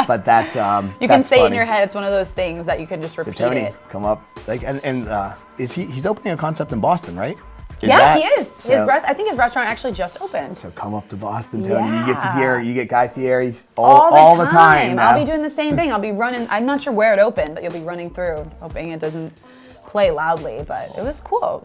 But that's you can say it in your head. It's one of those things that you can just repeat. So Tony, come up. He's opening a concept in Boston, right? He is. I think his restaurant actually just opened. So come up to Boston, Tony. Yeah. You get Guy Fieri all the time. I'll be doing the same thing. I'll be running. I'm not sure where it opened, but you'll be running through, hoping it doesn't play loudly. But it was cool.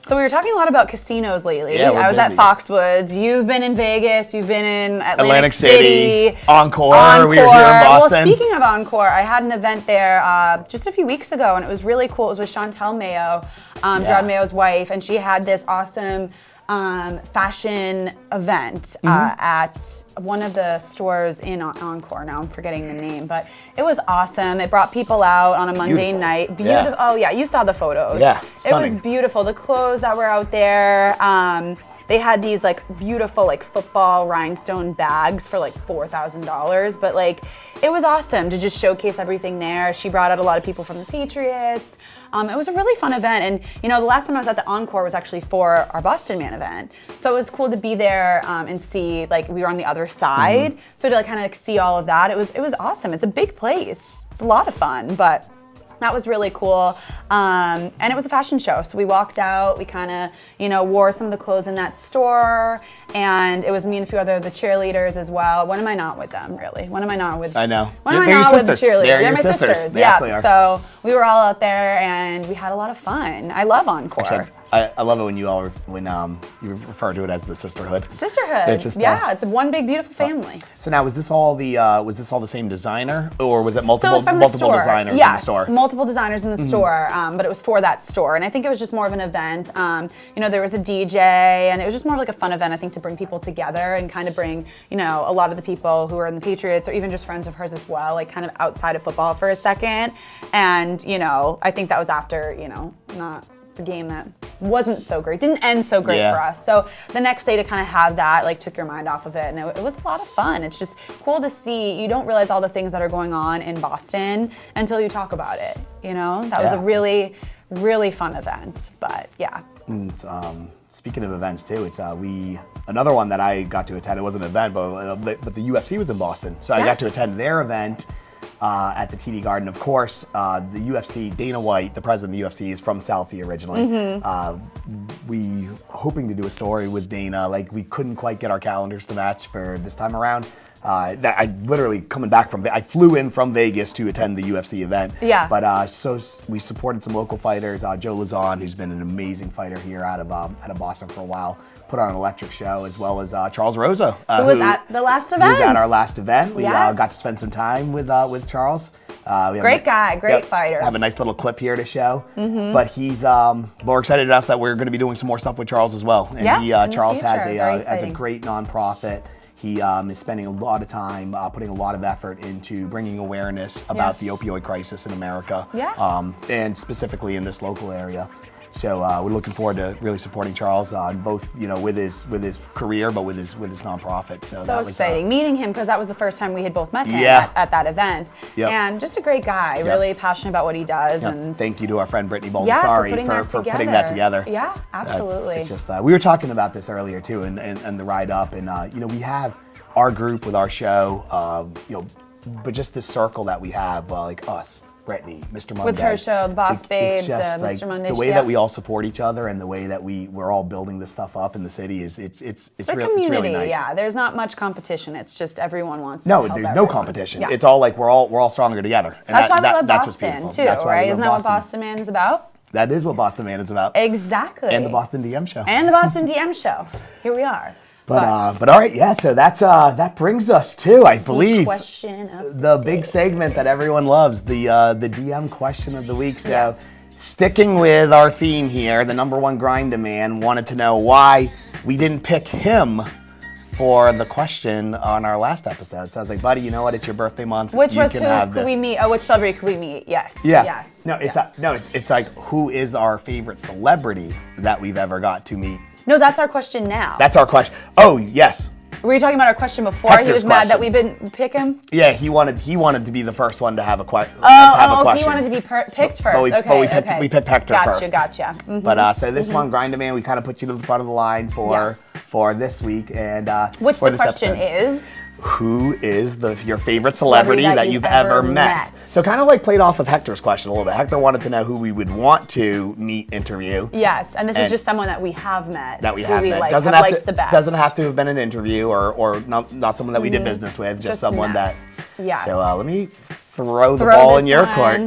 So we were talking a lot about casinos lately. Yeah, I was busy. at Foxwoods. You've been in Vegas. You've been in Atlantic City. Encore. We were here in Boston. Well, speaking of Encore, I had an event there just a few weeks ago, and it was really cool. It was with Chantel Mayo, Gerard Mayo's wife, and she had this awesome fashion event at one of the stores in Encore. Now I'm forgetting the name, but it was awesome. It brought people out on a Monday night. Beautiful. Yeah. Oh yeah, you saw the photos. Yeah, stunning. It was beautiful. The clothes that were out there. They had these beautiful football rhinestone bags for $4,000, but it was awesome to just showcase everything there. She brought out a lot of people from the Patriots. It was a really fun event, and the last time I was at the Encore was actually for our BostonMan event. So it was cool to be there and see we were on the other side. So to kind of see all of that, it was awesome. It's a big place. It's a lot of fun, but that was really cool. And it was a fashion show. So we walked out, we kind of, wore some of the clothes in that store. And it was me and a few other the cheerleaders as well. When am I not with them, really? When am I not with? I know. When am I not with the cheerleaders? They're my sisters. Yeah. So we were all out there and we had a lot of fun. I love Encore. Actually, I love it when you refer to it as the sisterhood. Sisterhood. It's just, it's one big beautiful family. So now was this all the same designer, or was it multiple designers in the store? Yes, multiple designers in the store, but it was for that store, and I think it was just more of an event. There was a DJ, and it was just more like a fun event, I think, to to bring people together and kind of bring, you know, a lot of the people who are in the Patriots or even just friends of hers as well, like kind of outside of football for a second. And, you know, I think that was after, you know, not the game that wasn't so great, didn't end so great for us. So the next day to kind of have that, like, took your mind off of it, and it was a lot of fun. It's just cool to see. You don't realize all the things that are going on in Boston until you talk about it, you know? That was a really, really fun event, but yeah. Speaking of events too, it's another one that I got to attend. It wasn't an event, but the UFC was in Boston, so I got to attend their event at the TD Garden. Of course, the UFC, Dana White, the president of the UFC, is from Southie originally. We hoping to do a story with Dana, like we couldn't quite get our calendars to match for this time around. I literally coming back from, I flew in from Vegas to attend the UFC event. Yeah. But so we supported some local fighters. Joe Lauzon, who's been an amazing fighter here out of Boston for a while, put on an electric show, as well as Charles Rosa, who was at the last event. He was at our last event. We got to spend some time with Charles. Great guy, great fighter. Have a nice little clip here to show. But he's more excited to us that we're going to be doing some more stuff with Charles as well. And Charles has a great nonprofit. He is spending a lot of time, putting a lot of effort into bringing awareness about the opioid crisis in America, and specifically in this local area. So we're looking forward to really supporting Charles, both with his career, but with his nonprofit. So that was exciting meeting him, because that was the first time we had both met him at that event. And just a great guy, really passionate about what he does. And thank you to our friend Brittany Baldessari for putting that together. Yeah, absolutely. It's just we were talking about this earlier too, and the ride up, and we have our group with our show, but just this circle that we have, like us. Brittany, Mr. Monday. With her show, The Boss Babes, Mr. Monday. The way that we all support each other and the way that we're all building this stuff up in the city it's really nice. Yeah, there's not much competition. It's just everyone wants to help there's no competition. Yeah. It's all like we're all stronger together. And that's why we love Boston too, right? Isn't that what BostonMan is about? That is what BostonMan is about. Exactly. And the Boston DM show. And the Boston DM show. Here we are. But all right, so that brings us to, I believe, the big segment that everyone loves, the DM question of the week. So sticking with our theme here, the number one grind man wanted to know why we didn't pick him for the question on our last episode. So I was like, buddy, you know what? It's your birthday month. Which was who could we meet? Oh, which celebrity could we meet? Yes. Yeah. Yes. No, it's like, who is our favorite celebrity that we've ever got to meet? No, that's our question now. That's our question. Oh, yes. Were you talking about our question before? Hector's he was mad that we didn't pick him? Yeah, he wanted to be the first one to have a question. He wanted to be picked first. But we picked Hector first. Gotcha. Mm-hmm. But so this one, Grind Man, we kind of put you to the front of the line for this week. And which the question is? Who is your favorite celebrity that you've ever met? So kind of like played off of Hector's question a little bit. Hector wanted to know who we would want to meet, interview. Yes, and this is just someone that we have met. That we have met. Doesn't have to have been an interview or not someone that we did business with, just someone that. Yeah. So let me throw the ball in your court.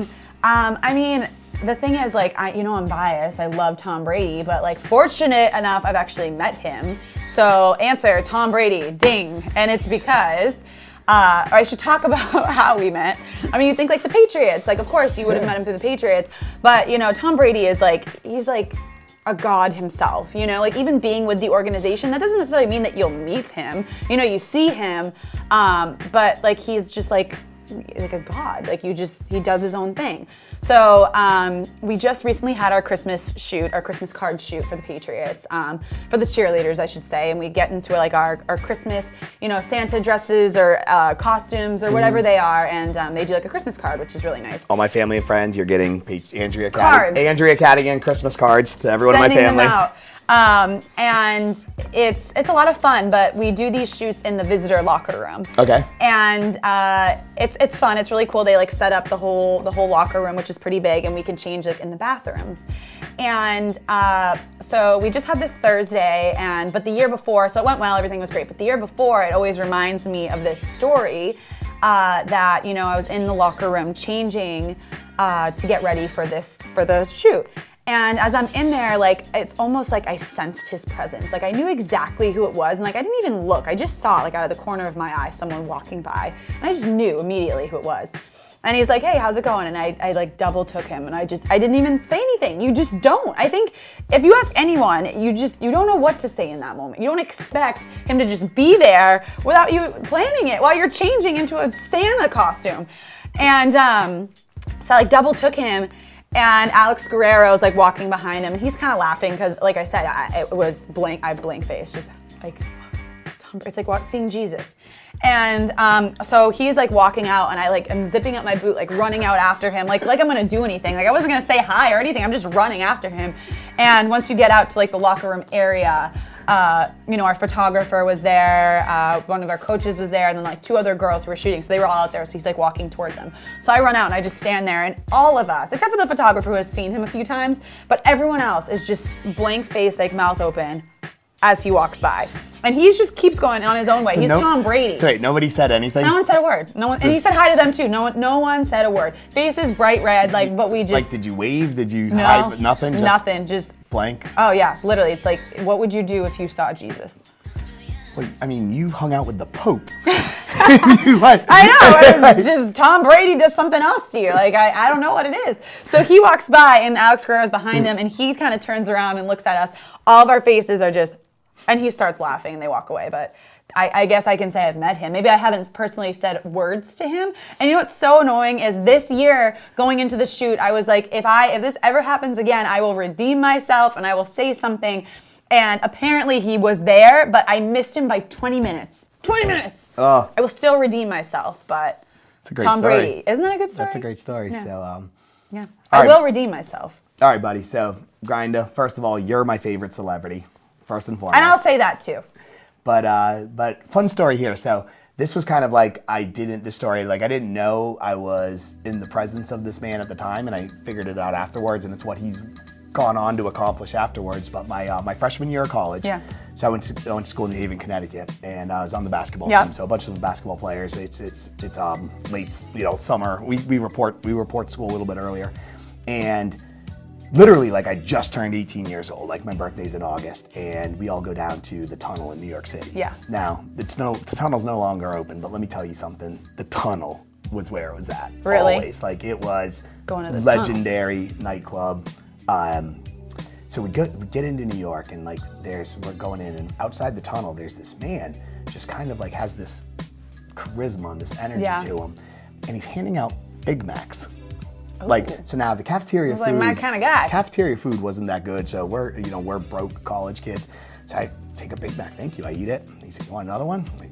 I mean, the thing is, like, I'm biased. I love Tom Brady, but like, fortunate enough, I've actually met him. So answer, Tom Brady, ding. And it's because, or I should talk about how we met. I mean, you think like the Patriots, like of course you would have met him through the Patriots, but Tom Brady is he's like a god himself, like even being with the organization, that doesn't necessarily mean that you'll meet him. You see him, but like he's just like a god, he does his own thing. So we just recently had our Christmas card shoot for the Patriots, for the cheerleaders, I should say, and we get into like our Christmas, Santa dresses or costumes or whatever they are, and they do like a Christmas card, which is really nice. All my family and friends, you're getting Andrea Cadigan Christmas cards to everyone in my family. Sending them out. And it's a lot of fun, but we do these shoots in the visitor locker room. Okay. And it's fun. It's really cool. They like set up the whole locker room, which is pretty big, and we can change it in the bathrooms. And so we just had this Thursday, but the year before, so it went well, everything was great. But the year before, it always reminds me of this story that I was in the locker room changing to get ready for the shoot. And as I'm in there, like, it's almost like I sensed his presence. Like, I knew exactly who it was, and like, I didn't even look. I just saw, like, out of the corner of my eye, someone walking by, and I just knew immediately who it was. And he's like, hey, how's it going? And I like double took him, and I didn't even say anything. You just don't. I think if you ask anyone, you don't know what to say in that moment. You don't expect him to just be there without you planning it while you're changing into a Santa costume. And so I like double took him, and Alex Guerrero's like walking behind him, and he's kind of laughing because, like I said, I have blank face, just like, it's like seeing Jesus. And so he's like walking out, and I'm zipping up my boot, like running out after him, like I'm gonna do anything. Like I wasn't gonna say hi or anything. I'm just running after him. And once you get out to like the locker room area, our photographer was there, one of our coaches was there, and then like 2 other girls were shooting. So they were all out there. So he's like walking towards them. So I run out and I just stand there, and all of us, except for the photographer who has seen him a few times, but everyone else is just blank face, like mouth open, as he walks by. And he just keeps going on his own way. So he's Tom Brady. So wait, nobody said anything? No one said a word. No one, and he said hi to them too. No one said a word. Faces bright red, but we just... Like, did you wave? Did you hide? Nothing? Nothing, just... Blank? Oh yeah, literally. It's like, what would you do if you saw Jesus? Well, I mean, you hung out with the Pope. I know, it's just Tom Brady does something else to you. Like, I don't know what it is. So he walks by, and Alex Guerrero's behind him, and he kind of turns around and looks at us. All of our faces are just... And he starts laughing, and they walk away. But I guess I can say I've met him. Maybe I haven't personally said words to him. And you know what's so annoying is this year, going into the shoot, I was like, if this ever happens again, I will redeem myself, and I will say something. And apparently he was there, but I missed him by 20 minutes. 20 minutes! I will still redeem myself, but it's a great Tom story. Brady. Isn't that a good story? That's a great story. Yeah. So, yeah. I will redeem myself. All right, buddy. So, Grinda, first of all, you're my favorite celebrity. First and foremost. And I'll say that too. But fun story here. So this was kind of like I didn't know I was in the presence of this man at the time, and I figured it out afterwards, and it's what he's gone on to accomplish afterwards. But my freshman year of college, so I went to school in New Haven, Connecticut, and I was on the basketball team. So a bunch of basketball players. It's late summer. We report school a little bit earlier, and literally, like, I just turned 18 years old. Like, my birthday's in August, and we all go down to the tunnel in New York City. Yeah. Now, the tunnel's no longer open, but let me tell you something. The tunnel was where it was at. Really? Always. Like, it was going to the legendary nightclub. So we get into New York, and like, we're going in, and outside the tunnel, there's this man, just kind of like has this charisma and this energy to him, and he's handing out Big Macs. Like, so now the cafeteria food, like my kind of guy. Cafeteria food wasn't that good, so we're broke college kids. So I take a Big Mac, thank you, I eat it. He said, you want another one? I'm like,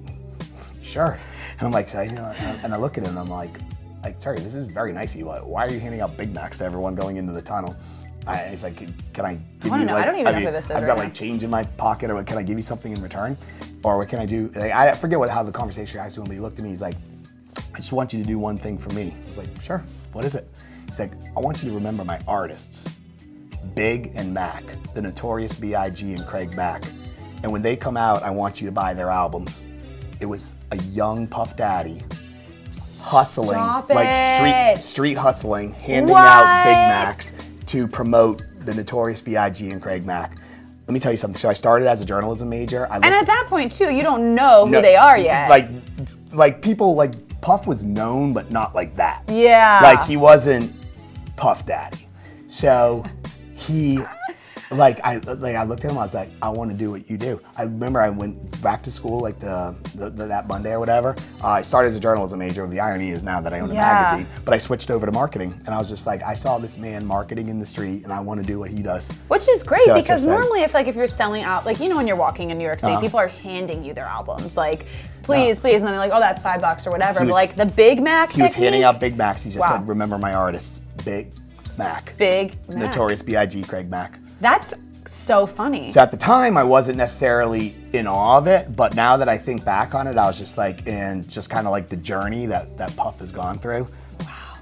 sure. And I'm like, and I look at him, and I'm like, sorry, this is very nice of you. Why are you handing out Big Macs to everyone going into the tunnel? He's like, can I give you, I don't even know who this is. I've got like change in my pocket, or can I give you something in return? Or what can I do? Like, I forget how the conversation was, but he looked at me, he's like, I just want you to do one thing for me. I was like, sure, what is it? He's like, I want you to remember my artists, Big and Mac, the Notorious B.I.G. and Craig Mack. And when they come out, I want you to buy their albums. It was a young Puff Daddy hustling, street hustling, handing out Big Macs to promote the Notorious B.I.G. and Craig Mack. Let me tell you something. So I started as a journalism major. And at that point too, you don't know who they are yet. Like people, like Puff was known, but not like that. Yeah. Like, he wasn't Puff Daddy. So I looked at him, I was like, I want to do what you do. I remember I went back to school like that Monday or whatever. I started as a journalism major. The irony is now that I own a magazine, but I switched over to marketing, and I was just like, I saw this man marketing in the street, and I want to do what he does. Which is great, so because normally if you're selling out, like, when you're walking in New York City, people are handing you their albums, like, please, and then they're like, oh, that's $5 or whatever. But like the Big Mac He was handing out Big Macs. He just said, remember my artists, Big Mac. Big Mac. Notorious B.I.G. Craig Mack. That's so funny. So at the time, I wasn't necessarily in awe of it, but now that I think back on it, I was just like, and just kind of like the journey that Puff has gone through. Wow.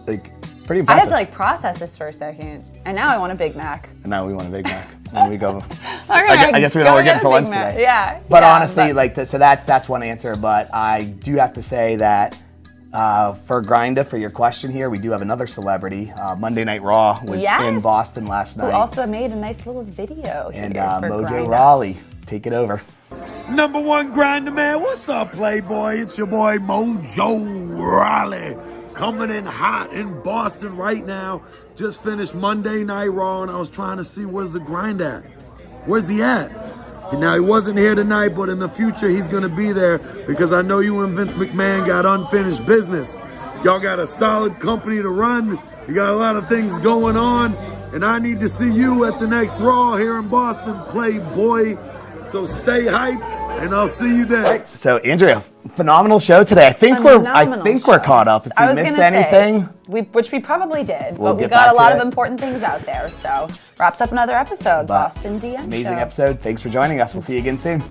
Like, pretty impressive. I had to like process this for a second, and now I want a Big Mac. And now we want a Big Mac. And we go. I guess we know what we're getting for lunch today. Yeah. But honestly, so that's one answer. But I do have to say that for Grinda, for your question here, we do have another celebrity. Monday Night Raw was in Boston last night. Who also made a nice little video here and for Mojo Grinda. Raleigh, take it over. #1 Grinder Man, what's up, Playboy? It's your boy Mojo Raleigh coming in hot in Boston right now. Just finished Monday Night Raw, and I was trying to see where's the grind at. Where's he at? Now, he wasn't here tonight, but in the future, he's going to be there because I know you and Vince McMahon got unfinished business. Y'all got a solid company to run. You got a lot of things going on, and I need to see you at the next Raw here in Boston, Playboy. So stay hyped, and I'll see you there. So, Andrea, phenomenal show today. I think we're caught up. If we missed anything, which we probably did, we'll but we got a lot of important things out there. So, wraps up another episode. Boston DM Amazing show. episode. Thanks for joining us. We'll see you again soon.